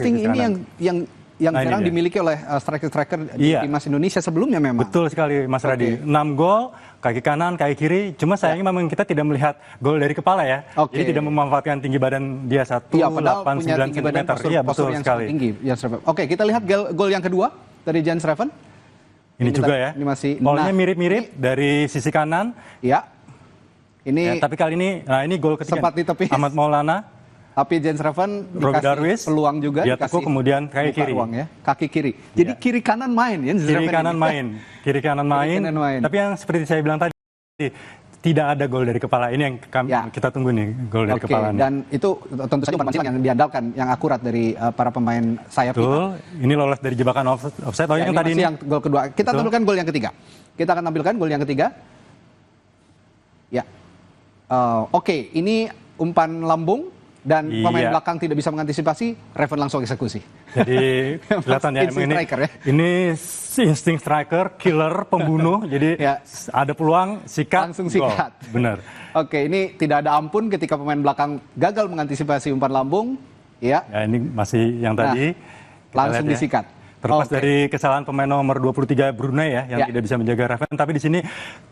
insting ini yang Nah, sekarang dimiliki oleh striker-striker di timnas Indonesia sebelumnya memang. Betul sekali Mas Radi. 6 gol, kaki kanan, kaki kiri. Cuma sayangnya memang kita tidak melihat gol dari kepala ya. Jadi tidak memanfaatkan tinggi badan dia 189 cm. Iya, betul sekali. Tinggi, Oke, kita lihat gol yang kedua dari Jens Schreven. Ini juga ya. Ini masih golnya mirip-mirip dari sisi kanan. Ya. Ini tapi kali ini gol ketiga. sempat ditepis. Ahmad Maulana. Tapi Jens Schreven Robi Darwis peluang juga, dia tekuk kemudian kaki kiri. Ruang, ya. Kaki kiri. Jadi kiri kanan main ya. Kiri kanan main. Tapi yang seperti saya bilang tadi, tidak ada gol dari kepala. Ini yang kita tunggu nih, gol dari kepala. Dan itu tentu saja umpan yang diandalkan, yang akurat dari para pemain sayap kita. Ini lolos dari jebakan offside. Yang tadi ini yang gol kedua. Kita tampilkan gol yang ketiga. Kita akan tampilkan gol yang ketiga. Ya. Oke, ini umpan lambung. Dan pemain belakang tidak bisa mengantisipasi, Reven langsung eksekusi. Jadi kelihatan ya, ini insting striker, killer, pembunuh. Jadi ada peluang, sikat, langsung sikat. Benar. Oke, ini tidak ada ampun ketika pemain belakang gagal mengantisipasi umpan lambung. Ya, ini masih yang tadi. Langsung disikat. Terlepas dari kesalahan pemain nomor 23 Brunei ya, yang tidak bisa menjaga Reven. Tapi di sini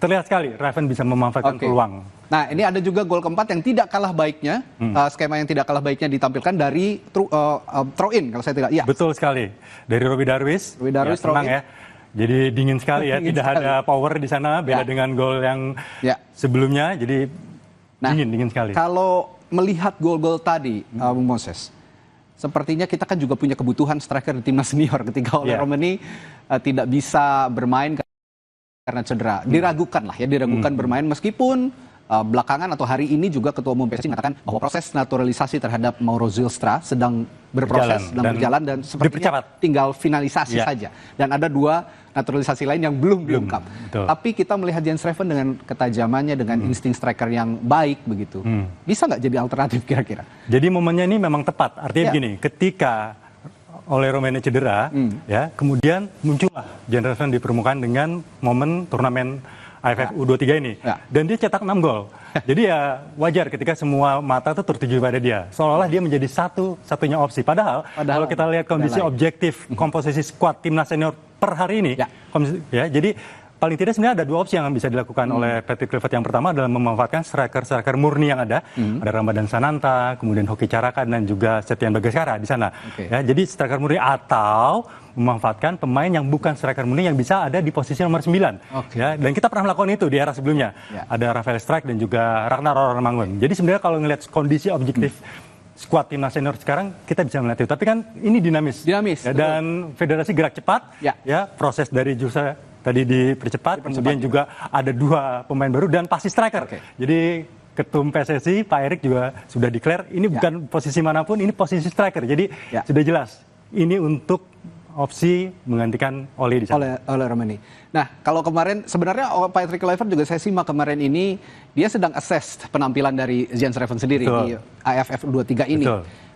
terlihat sekali Reven bisa memanfaatkan peluang. Nah, ini ada juga gol keempat yang tidak kalah baiknya, skema yang tidak kalah baiknya ditampilkan dari throw in kalau saya tidak. Ya. Betul sekali. Dari Robi Darwis. Throw in. Ya. Jadi dingin sekali ya, tidak ada power di sana, beda dengan gol yang sebelumnya. Jadi dingin sekali. Kalau melihat gol-gol tadi, Bung Moses, sepertinya kita kan juga punya kebutuhan striker di timnas senior ketika oleh Romani tidak bisa bermain karena cedera. Diragukan bermain meskipun belakangan atau hari ini juga Ketua Umum PSSI mengatakan bahwa proses naturalisasi terhadap Mauro Zylstra sedang berjalan dan sepertinya tinggal finalisasi saja. Dan ada 2 naturalisasi lain yang belum diungkap. Tapi kita melihat Jens Schreven dengan ketajamannya, dengan insting striker yang baik begitu. Bisa nggak jadi alternatif kira-kira? Jadi momennya ini memang tepat. Artinya begini, ketika oleh Romani cedera, ya kemudian muncullah Jens Schreven di permukaan dengan momen turnamen AFF U23 ini. Dan dia cetak 6 gol. Jadi ya wajar ketika semua mata itu tertuju pada dia. Seolah-olah dia menjadi satu-satunya opsi. Padahal kalau kita lihat kondisi objektif komposisi skuad timnas senior per hari ini, jadi paling tidak sebenarnya ada 2 opsi yang bisa dilakukan oleh Patrick Kluivert. Yang pertama adalah memanfaatkan striker-striker murni yang ada. Ada Ramadan Sananta, kemudian Hoki Carakan dan juga Septian Bagaskara di sana. Ya, jadi striker murni atau memanfaatkan pemain yang bukan striker murni yang bisa ada di posisi nomor 9. Ya, dan kita pernah melakukan itu di era sebelumnya. Ada Rafael Strijk dan juga Ragnar Romangun. Jadi sebenarnya kalau ngelihat kondisi objektif skuad timnas senior sekarang kita bisa melihat itu. Tapi kan ini dinamis ya, dan federasi gerak cepat. Ya, proses dari Jusa tadi dipercepat. Kemudian juga ada 2 pemain baru dan pasti striker. Jadi Ketum PSSI Pak Erik juga sudah declare ini bukan posisi manapun, ini posisi striker. Jadi sudah jelas ini untuk opsi menggantikan Oli di sana. Oleh Romani. Nah, kalau kemarin sebenarnya Patrick Kluivert juga saya simak kemarin ini dia sedang assess penampilan dari Jens Schreven sendiri di AFF 23 ini.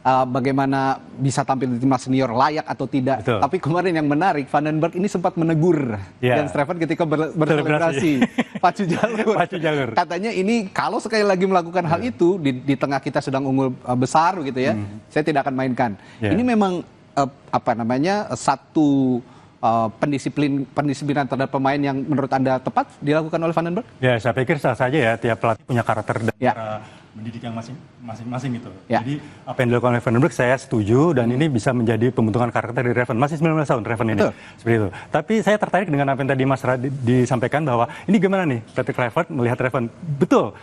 Bagaimana bisa tampil di timnas senior layak atau tidak. Tapi kemarin yang menarik, Van den Berg ini sempat menegur Jens Schreven ketika berselebrasi pacu jalur. Katanya ini kalau sekali lagi melakukan hal itu di tengah kita sedang unggul besar gitu ya, saya tidak akan mainkan. Ini memang satu pendisiplinan terhadap pemain yang menurut Anda tepat dilakukan oleh Van den Berg? Ya, saya pikir sah saja ya, tiap pelatih punya karakter dan mendidik yang masing-masing gitu. Jadi apa yang dilakukan oleh Van den Berg saya setuju dan ini bisa menjadi pembentukan karakter dari Reven. Masih 19 tahun Reven ini. Seperti itu. Tapi saya tertarik dengan apa yang tadi Mas Radi disampaikan bahwa ini gimana nih Patrick Kluivert melihat Reven. Betul.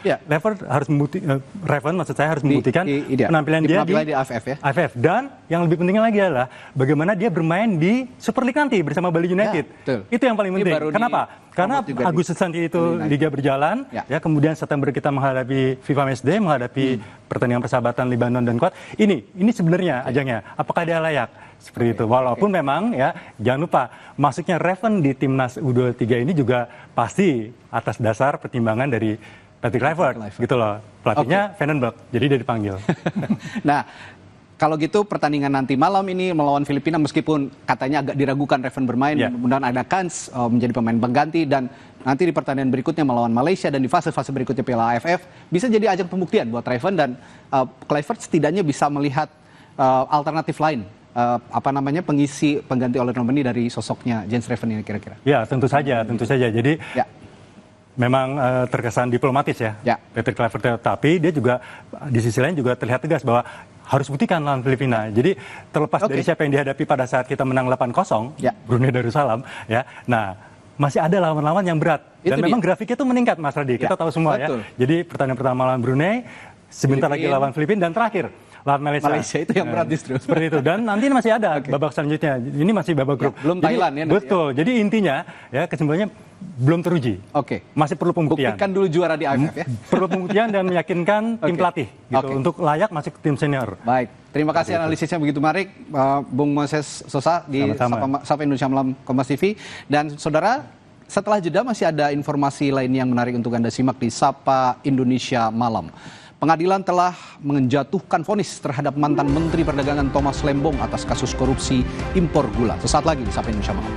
Reven maksud saya harus membuktikan penampilan dia di AFF AFF. Dan yang lebih pentingnya lagi adalah bagaimana dia bermain di Super League nanti bersama Bali United. Itu yang paling penting. Kenapa? Karena Agustus nanti itu Liga berjalan, kemudian September kita menghadapi FIFA Matchday, menghadapi pertandingan persahabatan Libanon dan Kuwait. Ini sebenarnya ajangnya. Apakah dia layak? Seperti itu. Walaupun memang ya jangan lupa masuknya Reven di timnas U23 ini juga pasti atas dasar pertimbangan dari Patrick Kluivert gitu loh. Pelatihnya Van den Berg. Jadi dia dipanggil. Nah, kalau gitu pertandingan nanti malam ini melawan Filipina meskipun katanya agak diragukan Reven bermain, mudah-mudahan ada kans menjadi pemain pengganti dan nanti di pertandingan berikutnya melawan Malaysia dan di fase-fase berikutnya Piala AFF bisa jadi ajang pembuktian buat Reven dan Kluivert setidaknya bisa melihat alternatif lain pengisi pengganti Oleh Romani dari sosoknya Jens Reven ini kira-kira? Ya, tentu saja. Jadi memang terkesan diplomatis ya. Patrick Kluivert, tapi dia juga di sisi lain juga terlihat tegas bahwa harus buktikan lawan Filipina. Jadi terlepas dari siapa yang dihadapi pada saat kita menang 8-0, Brunei Darussalam, ya. Nah, masih ada lawan-lawan yang berat. Dan memang grafiknya itu meningkat, Mas Radhi. Kita tahu semua ya. Jadi pertandingan pertama lawan Brunei, sebentar lagi lawan Filipina, dan terakhir lawan Malaysia itu yang berat justru. Seperti itu. Dan nanti masih ada babak selanjutnya. Ini masih babak grup. Belum Thailand ya. Betul. Jadi intinya ya kesimpulannya belum teruji. Masih perlu pembuktian. Buktikan dulu juara di AFF ya. Perlu pembuktian dan meyakinkan tim pelatih gitu untuk layak masuk ke tim senior. Baik. Terima kasih analisisnya begitu menarik, Bung Moses Sosa di Sapa Indonesia Malam Kompas TV. Dan saudara, setelah jeda masih ada informasi lain yang menarik untuk Anda simak di Sapa Indonesia Malam. Pengadilan telah menjatuhkan vonis terhadap mantan Menteri Perdagangan Thomas Lembong atas kasus korupsi impor gula. Sesaat lagi di Sapa Indonesia Malam.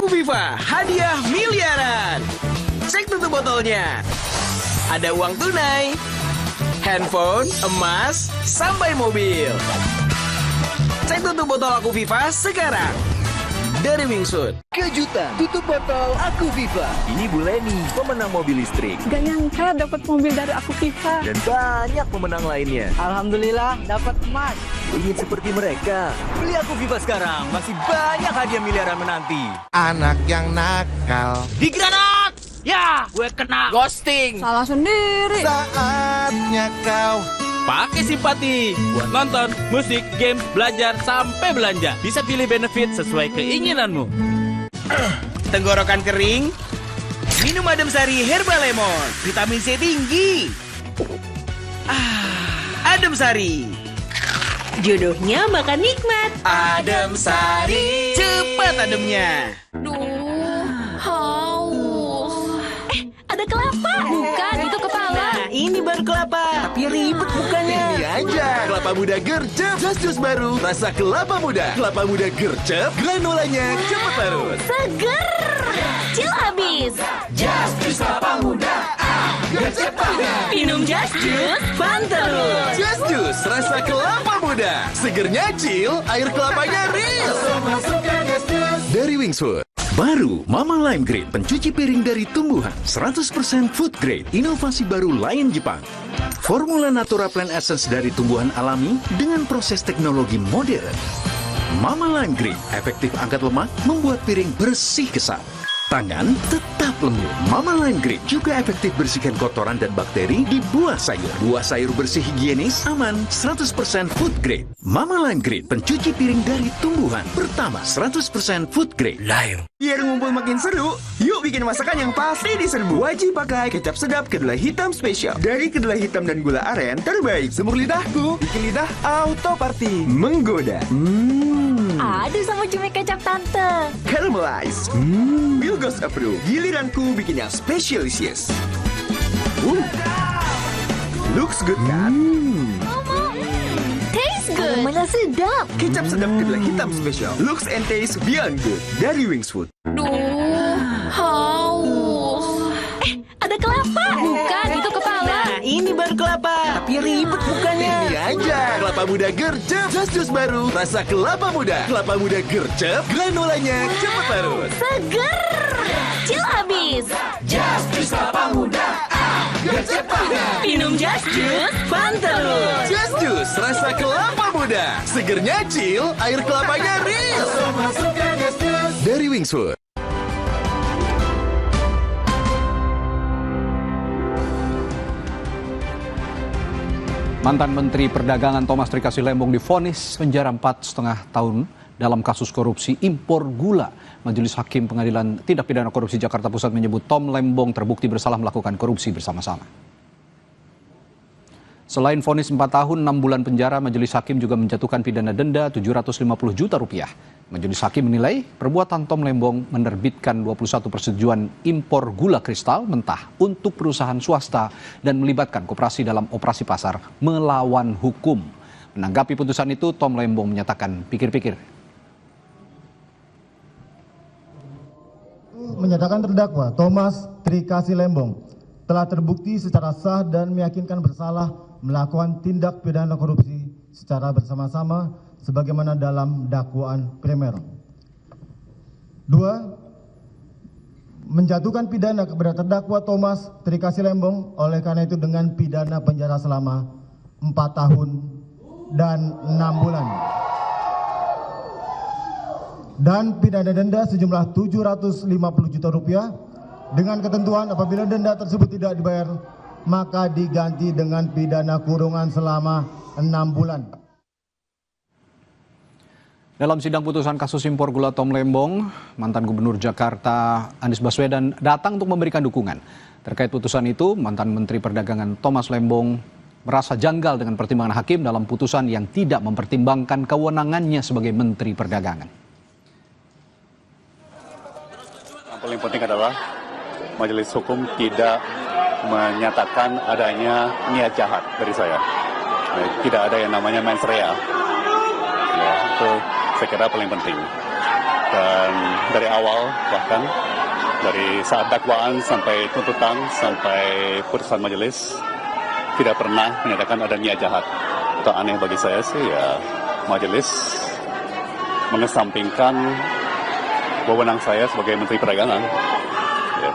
FIFA hadiah miliaran. Cek tutup botolnya. Ada uang tunai, handphone, emas, sampai mobil. Cek tutup botol Aku FIFA sekarang. Dari Wingsuit. Kejutan, tutup botol Aku FIFA. Ini Bu Leni, pemenang mobil listrik. Gak nyangka dapat mobil dari Aku FIFA. Dan banyak pemenang lainnya. Alhamdulillah dapat emas. Ingin seperti mereka? Beli Aku FIFA sekarang, masih banyak hadiah miliaran menanti. Anak yang nakal. Di granat! Ya, gue kena ghosting. Salah sendiri. Saatnya kau Pakai simpati buat nonton, musik, game, belajar, sampai belanja. Bisa pilih benefit sesuai keinginanmu. Tenggorokan kering? Minum Adem Sari Herba Lemon. Vitamin C tinggi. Adem Sari. Jodohnya makan nikmat. Adem Sari. Cepat ademnya. Haus. Ada kelapa. Bukan, itu kepala. Nah, ini baru kelapa. Tapi ribet bukannya. ini aja. Kelapa muda gercep, jus baru, rasa kelapa muda. Kelapa muda gercep, granulanya cepet larut. Seger. Cil habis. Jus kelapa muda, gercep banget. Minum Just Juice, fun terus. Jus rasa kelapa muda. Segernya cil, air kelapanya real. Dari Wingsuit. Baru Mama Lime Grade, pencuci piring dari tumbuhan, 100% food grade, inovasi baru Lion Jepang. Formula Natura Plant Essence dari tumbuhan alami dengan proses teknologi modern. Mama Lime Grade, efektif angkat lemak, membuat piring bersih kesat. Tangan tetap lembut. Mama Lime Grade juga efektif bersihkan kotoran dan bakteri di buah sayur. Buah sayur bersih higienis, aman, 100% food grade. Mama Lime Grade, pencuci piring dari tumbuhan. Pertama, 100% food grade. Lime. Biar ngumpul makin seru, yuk bikin masakan yang pasti diserbu. Wajib pakai kecap sedap kedelai hitam spesial. Dari kedelai hitam dan gula aren, terbaik semur lidahku. Bikin lidah auto party. Menggoda. Aduh sama cumi kecap tante. Caramelize. Wilgos approve. Giliranku bikin yang spesialisius. Looks good kan? Taste good. Aromanya sedap. Kecap sedap kedelai hitam spesial. Looks and taste beyond good. Dari Wingsuit. Haus. Ada kelapa. Bukan, itu kepala. Nah, ini baru kelapa. Tapi ribet bukannya. Ini aja. Kelapa muda gercep, jus baru, rasa kelapa muda. Kelapa muda gercep, granulanya cepet larut. Seger. Cil habis. Jus kelapa muda, gercep banget. Minum Just Juice, fun terus. Jus rasa kelapa muda. Segernya cil, air kelapanya real. Dari Wingsuit. Mantan Menteri Perdagangan Thomas Trikasih Lembong divonis penjara 4,5 tahun dalam kasus korupsi impor gula. Majelis Hakim Pengadilan Tindak Pidana Korupsi Jakarta Pusat menyebut Tom Lembong terbukti bersalah melakukan korupsi bersama-sama. Selain vonis 4 tahun 6 bulan penjara, Majelis Hakim juga menjatuhkan pidana denda 750 juta rupiah. Majelis Hakim menilai perbuatan Tom Lembong menerbitkan 21 persetujuan impor gula kristal mentah untuk perusahaan swasta dan melibatkan koperasi dalam operasi pasar melawan hukum. Menanggapi putusan itu, Tom Lembong menyatakan pikir-pikir. Menyatakan terdakwa Thomas Trikasi Lembong telah terbukti secara sah dan meyakinkan bersalah melakukan tindak pidana korupsi secara bersama-sama sebagaimana dalam dakwaan primer. 2. Menjatuhkan pidana kepada terdakwa Thomas Trikasi Lembong oleh karena itu dengan pidana penjara selama 4 tahun dan 6 bulan. Dan pidana denda sejumlah 750 juta rupiah dengan ketentuan apabila denda tersebut tidak dibayar maka diganti dengan pidana kurungan selama 6 bulan. Dalam sidang putusan kasus impor gula Tom Lembong, mantan Gubernur Jakarta Anies Baswedan datang untuk memberikan dukungan. Terkait putusan itu, mantan Menteri Perdagangan Thomas Lembong merasa janggal dengan pertimbangan hakim dalam putusan yang tidak mempertimbangkan kewenangannya sebagai Menteri Perdagangan. Yang paling penting adalah majelis hukum tidak menyatakan adanya niat jahat dari saya. Tidak ada yang namanya mens rea. Ya, itu saya kira paling penting. Dan dari awal bahkan dari saat dakwaan sampai tuntutan sampai putusan majelis tidak pernah menyatakan ada niat jahat. Itu aneh bagi saya sih ya majelis mengesampingkan wewenang saya sebagai Menteri Perdagangan. Ya.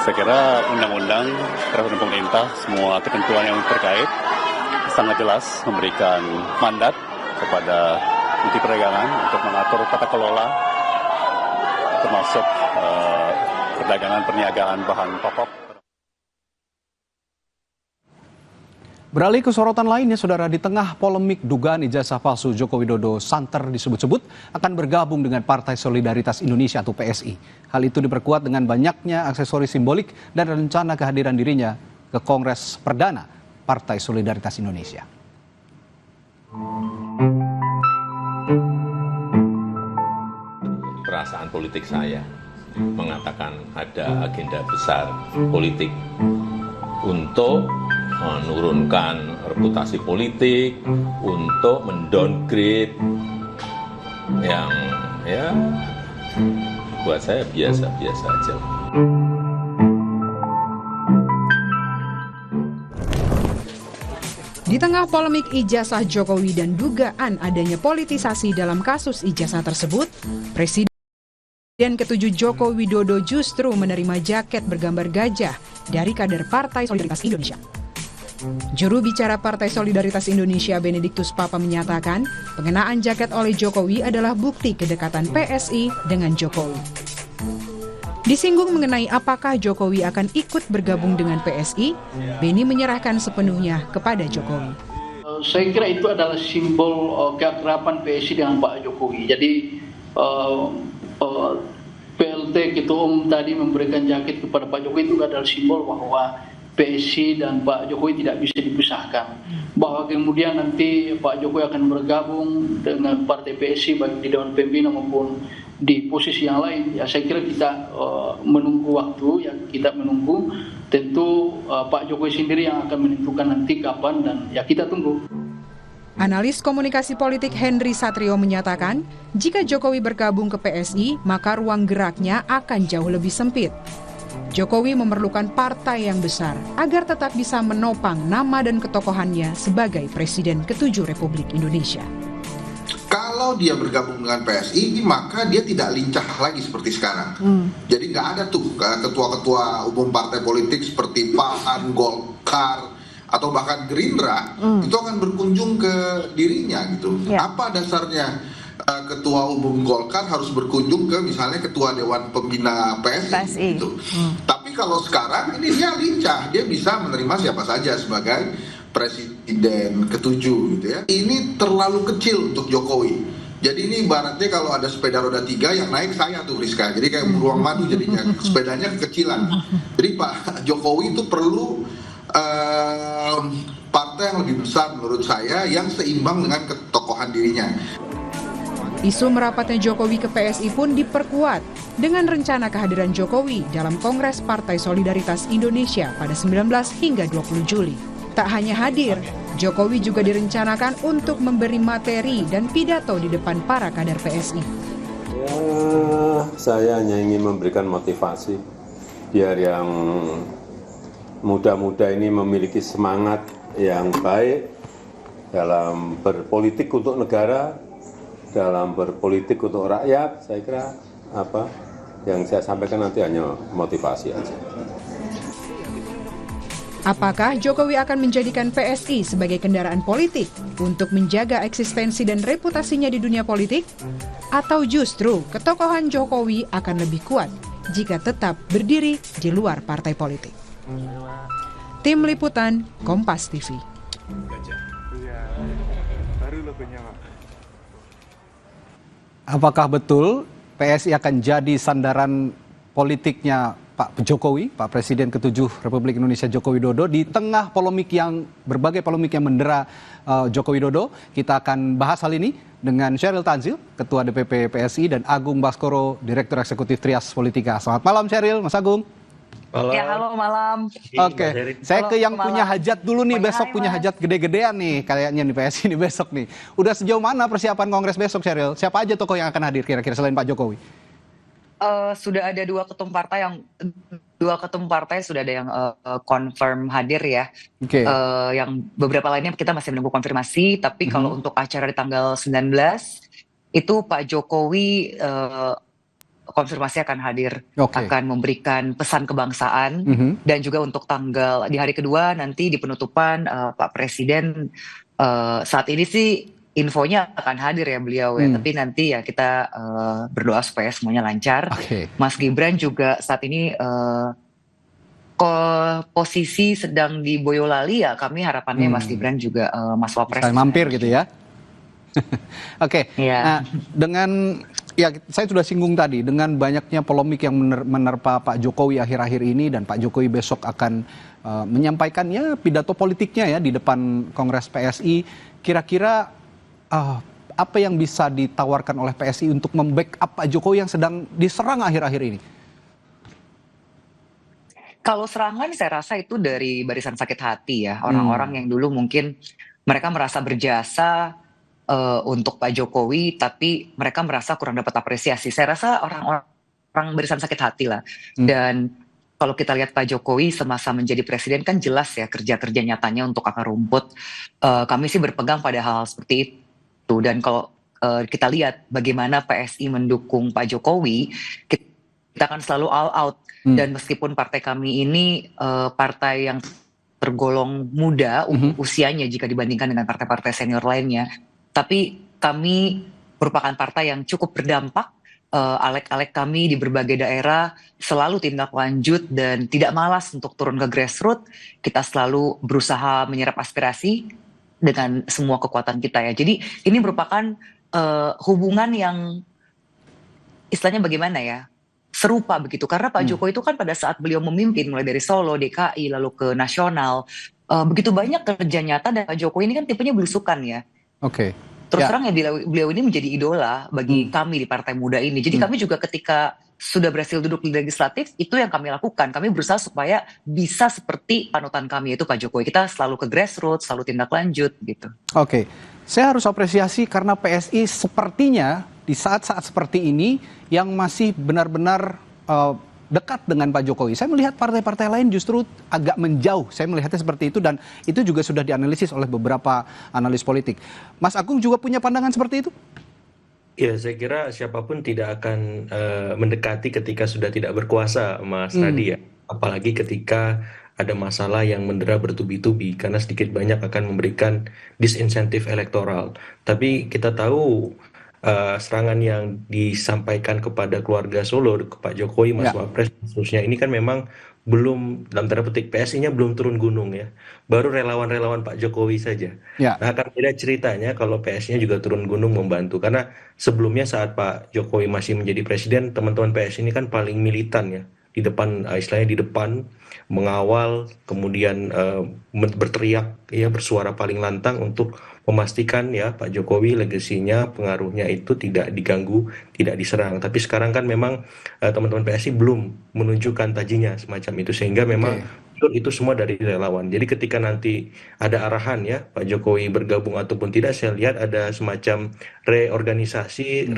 Saya kira undang-undang peraturan pemerintah, semua ketentuan yang terkait sangat jelas memberikan mandat kepada Menteri Perdagangan untuk mengatur tata kelola termasuk perdagangan perniagaan bahan pokok. Beralih ke sorotan lainnya, saudara, di tengah polemik dugaan ijazah palsu Joko Widodo santer disebut-sebut akan bergabung dengan Partai Solidaritas Indonesia atau PSI. Hal itu diperkuat dengan banyaknya aksesoris simbolik dan rencana kehadiran dirinya ke Kongres Perdana Partai Solidaritas Indonesia. Perasaan politik saya mengatakan ada agenda besar politik untuk menurunkan reputasi politik, untuk mendowngrade yang ya buat saya biasa-biasa aja. Di tengah polemik ijazah Jokowi dan dugaan adanya politisasi dalam kasus ijazah tersebut, Presiden ke-7 Joko Widodo justru menerima jaket bergambar gajah dari kader Partai Solidaritas Indonesia. Juru bicara Partai Solidaritas Indonesia Benediktus Papa menyatakan pengenaan jaket oleh Jokowi adalah bukti kedekatan PSI dengan Jokowi. Disinggung mengenai apakah Jokowi akan ikut bergabung dengan PSI, Beni menyerahkan sepenuhnya kepada Jokowi. Saya kira itu adalah simbol keakraban PSI dengan Pak Jokowi. Jadi PLT Ketua Umum tadi memberikan jaket kepada Pak Jokowi itu adalah simbol bahwa PSI dan Pak Jokowi tidak bisa dipisahkan. Bahwa kemudian nanti Pak Jokowi akan bergabung dengan Partai PSI baik di Dewan Pembina maupun di posisi yang lain. Ya saya kira kita menunggu waktu, ya kita menunggu. Tentu Pak Jokowi sendiri yang akan menentukan nanti kapan dan ya kita tunggu. Analis komunikasi politik Henry Satrio menyatakan, jika Jokowi bergabung ke PSI, maka ruang geraknya akan jauh lebih sempit. Jokowi memerlukan partai yang besar agar tetap bisa menopang nama dan ketokohannya sebagai Presiden ke-7 Republik Indonesia. Kalau dia bergabung dengan PSI, maka dia tidak lincah lagi seperti sekarang. Jadi nggak ada tuh ketua-ketua umum partai politik seperti PAN, Golkar, atau bahkan Gerindra itu akan berkunjung ke dirinya gitu. Apa dasarnya ketua umum Golkar harus berkunjung ke misalnya ketua Dewan Pembina PSI gitu. Tapi kalau sekarang ini dia lincah, dia bisa menerima siapa saja sebagai Presiden ke-7 gitu ya. Ini terlalu kecil untuk Jokowi. Jadi ini ibaratnya kalau ada sepeda roda 3 yang naik saya tuh Rizka. Jadi kayak beruang madu jadinya, sepedanya kekecilan. Jadi Pak Jokowi itu perlu partai yang lebih besar menurut saya yang seimbang dengan ketokohan dirinya. Isu merapatnya Jokowi ke PSI pun diperkuat dengan rencana kehadiran Jokowi dalam Kongres Partai Solidaritas Indonesia pada 19 hingga 20 Juli. Tak hanya hadir, Jokowi juga direncanakan untuk memberi materi dan pidato di depan para kader PSI. Ya, saya hanya ingin memberikan motivasi biar yang muda-muda ini memiliki semangat yang baik dalam berpolitik untuk negara, dalam berpolitik untuk rakyat. Saya kira yang saya sampaikan nanti hanya motivasi aja. Apakah Jokowi akan menjadikan PSI sebagai kendaraan politik untuk menjaga eksistensi dan reputasinya di dunia politik? Atau justru ketokohan Jokowi akan lebih kuat jika tetap berdiri di luar partai politik? Tim Liputan, Kompas TV. Apakah betul PSI akan jadi sandaran politiknya Pak Jokowi, Pak Presiden ke-7 Republik Indonesia Joko Widodo, di tengah berbagai polemik yang mendera Joko Widodo? Kita akan bahas hal ini dengan Sheryl Tanzil, Ketua DPP PSI, dan Agung Baskoro, Direktur Eksekutif Trias Politika. Selamat malam Sheryl, Mas Agung. Malam. Ya, halo malam. Oke, saya ke yang punya hajat dulu nih, besok punya hajat gede-gedean nih kayaknya nih PSI nih besok nih. Udah sejauh mana persiapan Kongres besok, Sheryl? Siapa aja tokoh yang akan hadir kira-kira selain Pak Jokowi? Sudah ada dua ketum partai sudah ada yang confirm hadir ya. Okay. Yang beberapa lainnya kita masih menunggu konfirmasi. Tapi kalau untuk acara di tanggal 19 itu Pak Jokowi konfirmasi akan hadir, akan memberikan pesan kebangsaan, dan juga untuk di hari kedua nanti di penutupan Pak Presiden saat ini sih infonya akan hadir ya beliau ya, tapi nanti ya kita berdoa supaya semuanya lancar. Mas Gibran juga saat ini posisi sedang di Boyolali ya, kami harapannya Mas Gibran juga Mas Wapres saya mampir gitu ya. Nah, saya sudah singgung tadi, dengan banyaknya polemik yang menerpa Pak Jokowi akhir-akhir ini, dan Pak Jokowi besok akan menyampaikan pidato politiknya ya di depan Kongres PSI. Kira-kira apa yang bisa ditawarkan oleh PSI untuk membackup Pak Jokowi yang sedang diserang akhir-akhir ini? Kalau serangan saya rasa itu dari barisan sakit hati ya, orang-orang yang dulu mungkin mereka merasa berjasa untuk Pak Jokowi, tapi mereka merasa kurang dapat apresiasi. Saya rasa orang barisan sakit hati lah. Dan kalau kita lihat Pak Jokowi semasa menjadi presiden kan jelas ya kerja-kerja nyatanya untuk akar rumput. Kami sih berpegang pada hal seperti itu. Dan kalau kita lihat bagaimana PSI mendukung Pak Jokowi, kita akan selalu all out. Dan meskipun partai kami ini partai yang tergolong muda usianya jika dibandingkan dengan partai-partai senior lainnya, tapi kami merupakan partai yang cukup berdampak. Alek-alek kami di berbagai daerah selalu tindak lanjut dan tidak malas untuk turun ke grassroots. Kita selalu berusaha menyerap aspirasi dengan semua kekuatan kita ya. Jadi ini merupakan hubungan yang istilahnya bagaimana ya, serupa begitu. Karena Pak Jokowi itu kan pada saat beliau memimpin mulai dari Solo, DKI, lalu ke nasional, begitu banyak kerja nyata, dan Pak Jokowi ini kan tipenya belusukan ya. Terus terang ya beliau ini menjadi idola bagi kami di partai muda ini. Jadi kami juga ketika sudah berhasil duduk di legislatif, itu yang kami lakukan. Kami berusaha supaya bisa seperti panutan kami, yaitu Pak Jokowi. Kita selalu ke grassroots, selalu tindak lanjut gitu. Saya harus apresiasi karena PSI sepertinya di saat-saat seperti ini yang masih benar-benar dekat dengan Pak Jokowi. Saya melihat partai-partai lain justru agak menjauh. Saya melihatnya seperti itu, dan itu juga sudah dianalisis oleh beberapa analis politik. Mas Agung juga punya pandangan seperti itu? Ya, saya kira siapapun tidak akan mendekati ketika sudah tidak berkuasa, Mas Radi ya. Apalagi ketika ada masalah yang mendera bertubi-tubi, karena sedikit banyak akan memberikan disinsentif elektoral. Tapi kita tahu serangan yang disampaikan kepada keluarga Solo, ke Pak Jokowi, Mas Wapres, khususnya ini kan memang belum, dalam tanda petik, PSI-nya belum turun gunung ya. Baru relawan-relawan Pak Jokowi saja. Nah, akan beda ceritanya kalau PSI-nya juga turun gunung membantu. Karena sebelumnya saat Pak Jokowi masih menjadi presiden, teman-teman PSI ini kan paling militan ya. Di depan, istilahnya di depan, mengawal, kemudian berteriak, ya, bersuara paling lantang untuk memastikan ya Pak Jokowi legasinya, pengaruhnya itu tidak diganggu, tidak diserang. Tapi sekarang kan memang teman-teman PSI belum menunjukkan tajinya semacam itu, sehingga memang itu semua dari relawan. Jadi ketika nanti ada arahan ya Pak Jokowi bergabung ataupun tidak, saya lihat ada semacam reorganisasi,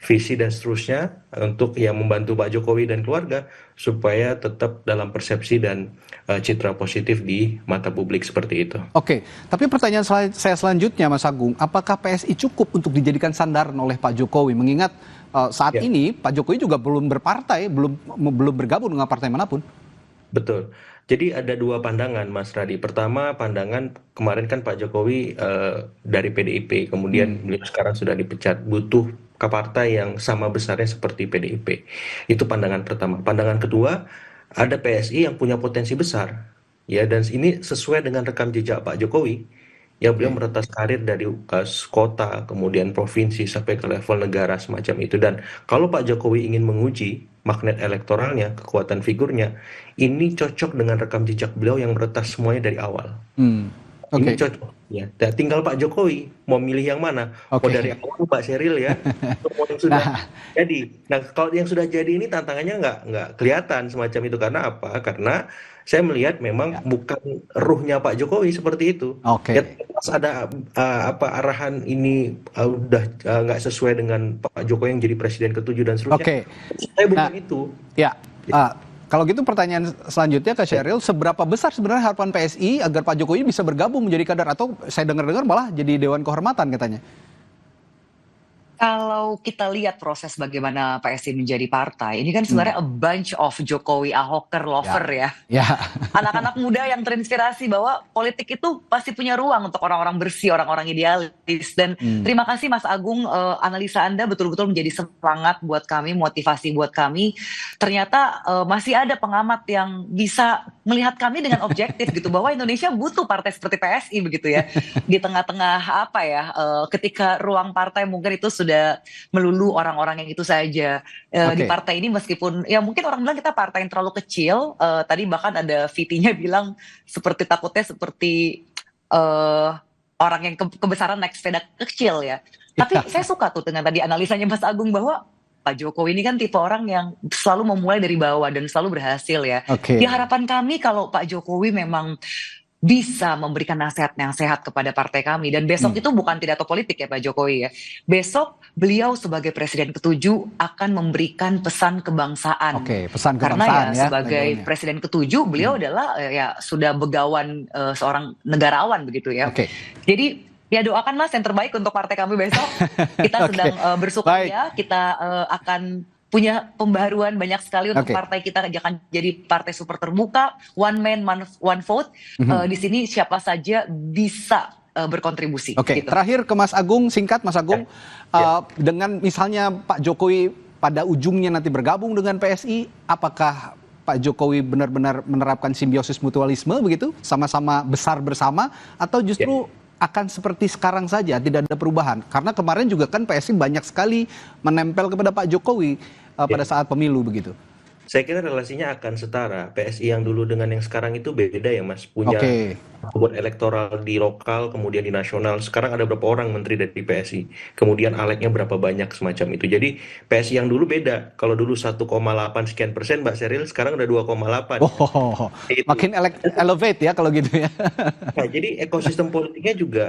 visi dan seterusnya untuk yang membantu Pak Jokowi dan keluarga supaya tetap dalam persepsi dan citra positif di mata publik seperti itu. Oke, tapi pertanyaan saya selanjutnya Mas Agung, apakah PSI cukup untuk dijadikan sandaran oleh Pak Jokowi? Mengingat saat ini Pak Jokowi juga belum berpartai, belum bergabung dengan partai manapun. Betul. Jadi ada dua pandangan, Mas Radi. Pertama, pandangan kemarin kan Pak Jokowi dari PDIP, kemudian beliau sekarang sudah dipecat, butuh ke partai yang sama besarnya seperti PDIP. Itu pandangan pertama. Pandangan kedua, ada PSI yang punya potensi besar, ya, dan ini sesuai dengan rekam jejak Pak Jokowi. Ya, beliau meretas karir dari kota, kemudian provinsi sampai ke level negara semacam itu. Dan kalau Pak Jokowi ingin menguji magnet elektoralnya, kekuatan figurnya, ini cocok dengan rekam jejak beliau yang meretas semuanya dari awal. Ini cocok, ya. Tinggal Pak Jokowi mau milih yang mana, mau dari awal Pak Sheryl ya, mau yang sudah jadi. Nah, kalau yang sudah jadi ini tantangannya nggak kelihatan semacam itu. Karena apa? Karena saya melihat memang bukan ruhnya Pak Jokowi seperti itu. Ya, pas ada arahan ini udah nggak sesuai dengan Pak Jokowi yang jadi presiden ke-7 dan seterusnya. Saya bukan itu. Ya. Kalau gitu pertanyaan selanjutnya ke Sheryl, seberapa besar sebenarnya harapan PSI agar Pak Jokowi bisa bergabung menjadi kader, atau saya dengar-dengar malah jadi Dewan Kehormatan katanya? Kalau kita lihat proses bagaimana PSI menjadi partai, ini kan sebenarnya a bunch of Jokowi Ahoker lover ya. Anak-anak muda yang terinspirasi bahwa politik itu pasti punya ruang untuk orang-orang bersih, orang-orang idealis. Dan terima kasih Mas Agung, analisa Anda betul-betul menjadi semangat buat kami, motivasi buat kami. Ternyata masih ada pengamat yang bisa melihat kami dengan objektif gitu, bahwa Indonesia butuh partai seperti PSI begitu ya. Di tengah-tengah ketika ruang partai mungkin itu sudah melulu orang-orang yang itu saja. Di partai ini meskipun ya mungkin orang bilang kita partai yang terlalu kecil, tadi bahkan ada VT-nya bilang takutnya seperti orang yang kebesaran naik sepeda kecil ya. Tapi saya suka tuh dengan tadi analisanya Mas Agung bahwa Pak Jokowi ini kan tipe orang yang selalu memulai dari bawah dan selalu berhasil ya. Di harapan kami kalau Pak Jokowi memang bisa memberikan nasihat yang sehat kepada partai kami. Dan besok itu bukan pidato politik ya Pak Jokowi ya. Besok beliau sebagai presiden ke-7 akan memberikan pesan kebangsaan. Pesan Karena kebangsaan ya sebagai presiden ke-7 beliau adalah ya sudah begawan seorang negarawan begitu ya. Jadi ya doakanlah yang terbaik untuk partai kami besok. Kita sedang bersukaria, kita akan punya pembaharuan banyak sekali untuk partai kita akan jadi partai super terbuka, one man one vote. Di sini siapa saja bisa berkontribusi. Gitu. Terakhir ke Mas Agung, singkat Mas Agung, dengan misalnya Pak Jokowi pada ujungnya nanti bergabung dengan PSI, apakah Pak Jokowi benar-benar menerapkan simbiosis mutualisme begitu, sama-sama besar bersama, atau justru akan seperti sekarang saja, tidak ada perubahan? Karena kemarin juga kan PSI banyak sekali menempel kepada Pak Jokowi pada saat pemilu begitu. Saya kira relasinya akan setara. PSI yang dulu dengan yang sekarang itu beda ya Mas. Punya bobot elektoral di lokal, kemudian di nasional. Sekarang ada berapa orang menteri dari PSI. Kemudian aleknya berapa banyak semacam itu. Jadi PSI yang dulu beda. Kalau dulu 1,8 sekian persen Mbak Sheryl, sekarang udah 2,8. Makin elevate ya kalau gitu ya. Nah, jadi ekosistem politiknya juga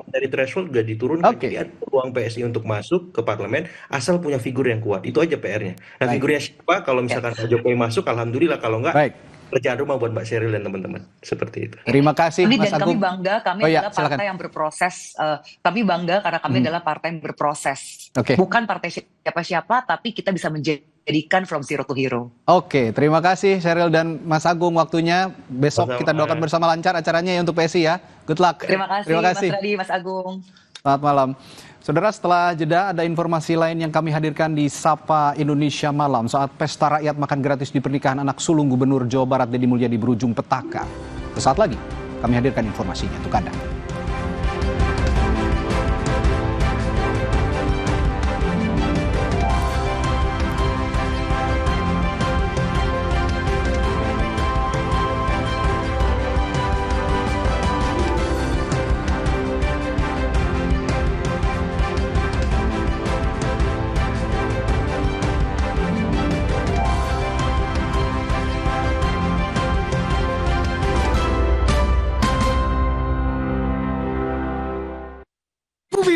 dari threshold juga diturunkan. Jadi ada ruang PSI untuk masuk ke parlemen asal punya figur yang kuat. Itu aja PR-nya. Nah, figurnya siapa? Kalau misalkan Pak Jokowi masuk, alhamdulillah. Kalau enggak, kerjaan rumah buat Mbak Sheryl dan teman-teman. Seperti itu. Terima kasih Mas Agung. Kami bangga, kami adalah partai yang berproses. Kami bangga karena kami adalah partai yang berproses. Bukan partai siapa-siapa, tapi kita bisa menjadikan from zero to hero. Terima kasih Sheryl dan Mas Agung waktunya. Besok kita doakan bersama lancar acaranya ya untuk PSI ya. Good luck. Terima kasih Mas Radi, Mas Agung. Selamat malam. Saudara, setelah jeda ada informasi lain yang kami hadirkan di Sapa Indonesia Malam saat pesta rakyat makan gratis di pernikahan anak sulung Gubernur Jawa Barat Deddy Mulyadi berujung petaka. Sesaat lagi kami hadirkan informasinya untuk Anda.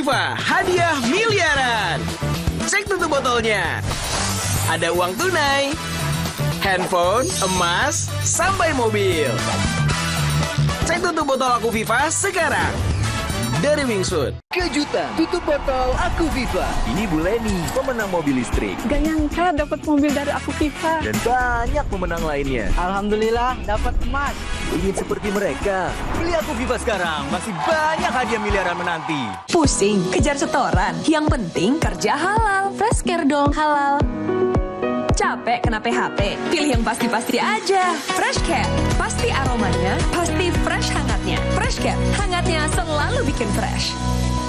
FIFA Hadiah Miliaran. Segmen tutup botolnya. Ada uang tunai, handphone, emas, sampai mobil. Cek tutup botol Aku Viva sekarang. Dari Wingswood. Kejutan, tutup botol Aku Viva. Ini Bu Leni, pemenang mobil listrik. Gak nyangka dapat mobil dari Aku Viva. Dan banyak pemenang lainnya. Alhamdulillah dapat emas. Ingin seperti mereka? Beli Aku Viva sekarang, masih banyak hadiah miliaran menanti. Pusing, kejar setoran. Yang penting kerja halal. Fresh Care dong, halal. Capek kena PHP? Pilih yang pasti-pasti aja. Fresh Care, pasti aromanya, pasti fresh hangatnya. Fresh Care, hangatnya selalu bikin fresh.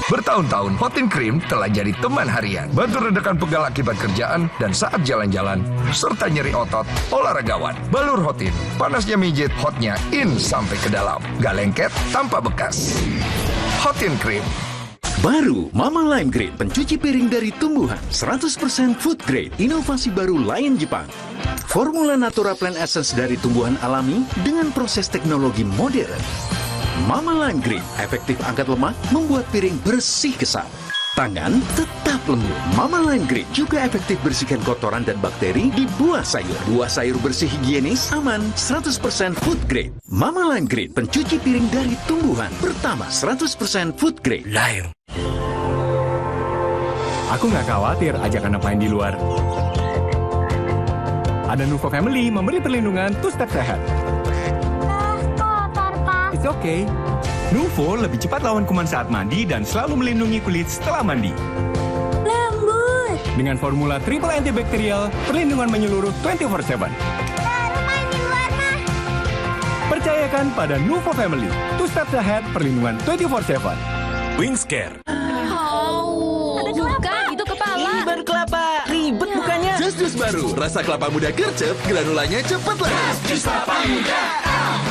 Bertahun-tahun, Hotin Cream telah jadi teman harian. Bantu redakan pegal akibat kerjaan dan saat jalan-jalan, serta nyeri otot olahragawan. Balur Hotin, panasnya mijit, hotnya in sampai ke dalam. Gak lengket, tanpa bekas. Hotin Cream. Baru Mama Lime Grade, pencuci piring dari tumbuhan, 100% food grade, inovasi baru Lion Jepang. Formula Natura Plant Essence dari tumbuhan alami dengan proses teknologi modern. Mama Lime Grade, efektif angkat lemak, membuat piring bersih kesal. Tangan tetap lembut. Mama Lime Grade juga efektif bersihkan kotoran dan bakteri di buah sayur. Buah sayur bersih higienis, aman, 100% food grade. Mama Lime Grade, pencuci piring dari tumbuhan. Pertama, 100% food grade. Lime. Aku nggak khawatir ajak anak main di luar. Ada Nuvo Family memberi perlindungan two-step sehat. Kotor, Pak. It's okay. Nuvo lebih cepat lawan kuman saat mandi dan selalu melindungi kulit setelah mandi. Lembut. Dengan formula triple antibakterial, perlindungan menyeluruh 24/7. Baru main di luar, mah. Percayakan pada Nuvo Family. Two-step sehat, perlindungan 24/7. Wings Care. Bukan, itu kepala. Ini baru kelapa. Ribet bukannya. Jus baru, rasa kelapa muda gercep, granulanya cepet lah. Jus kelapa muda,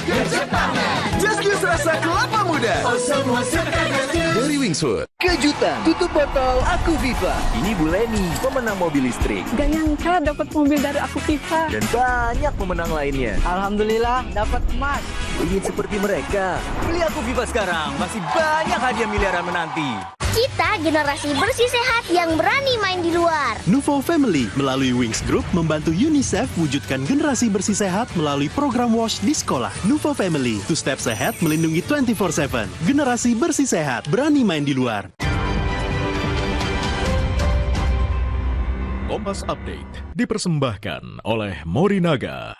gercep banget. Jus rasa kelapa muda. Oh, semua suka jus. Dari Wingswood. Kejutan, tutup botol Aku Viva. Ini Bu Leni, pemenang mobil listrik. Gak nyangka dapat mobil dari Aku Viva. Dan banyak pemenang lainnya. Alhamdulillah dapat emas. Ingin seperti mereka? Beli Aku Viva sekarang, masih banyak hadiah miliaran menanti. Kita generasi bersih sehat yang berani main di luar. Nuvo Family melalui Wings Group membantu UNICEF wujudkan generasi bersih sehat melalui program WASH di sekolah. Nuvo Family, two-step sehat melindungi 24/7. Generasi bersih sehat, berani main di luar. Kompas Update dipersembahkan oleh Morinaga.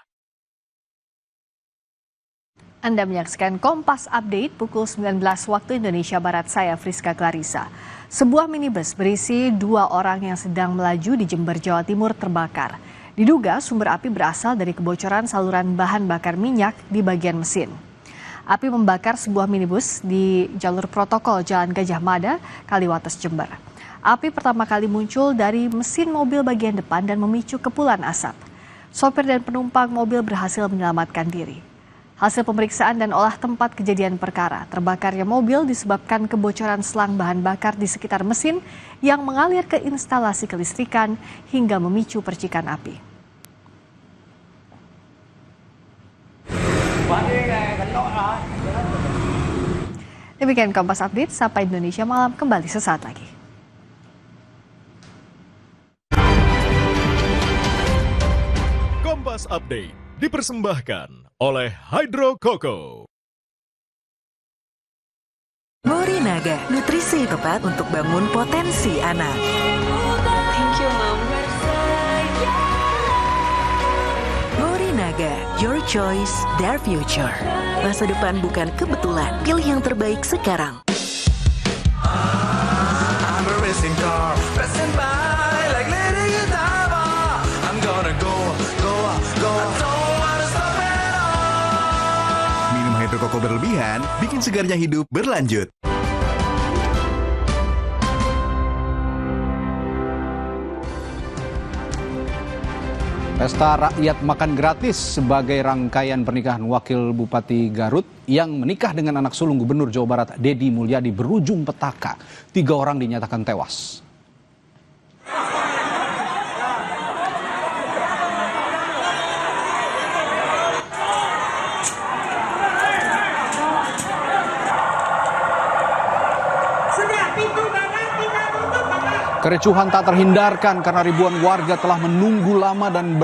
Anda menyaksikan Kompas Update pukul 19 waktu Indonesia Barat, saya Friska Clarissa. Sebuah minibus berisi 2 orang yang sedang melaju di Jember, Jawa Timur terbakar. Diduga sumber api berasal dari kebocoran saluran bahan bakar minyak di bagian mesin. Api membakar sebuah minibus di jalur protokol Jalan Gajah Mada, Kaliwates, Jember. Api pertama kali muncul dari mesin mobil bagian depan dan memicu kepulan asap. Sopir dan penumpang mobil berhasil menyelamatkan diri. Hasil pemeriksaan dan olah tempat kejadian perkara, terbakarnya mobil disebabkan kebocoran selang bahan bakar di sekitar mesin yang mengalir ke instalasi kelistrikan hingga memicu percikan api. Demikian Kompas Update, Sapa Indonesia Malam kembali sesaat lagi. Kompas Update dipersembahkan oleh Hydro Coco. Morinaga, nutrisi tepat untuk bangun potensi anak. Thank you, Mom. Morinaga, your choice, their future. Masa depan bukan kebetulan, pilih yang terbaik sekarang. I'm a racing car, passing by like Lady Godiva. I'm gonna go. I don't wanna stop at all. Minum Hydro Coco berlebihan bikin segarnya hidup berlanjut. Pesta rakyat makan gratis sebagai rangkaian pernikahan Wakil Bupati Garut yang menikah dengan anak sulung Gubernur Jawa Barat Deddy Mulyadi berujung petaka. 3 orang dinyatakan tewas. Sudah, pintu belakang kita tutup, Bapak. Kericuhan tak terhindarkan karena ribuan warga telah menunggu lama dan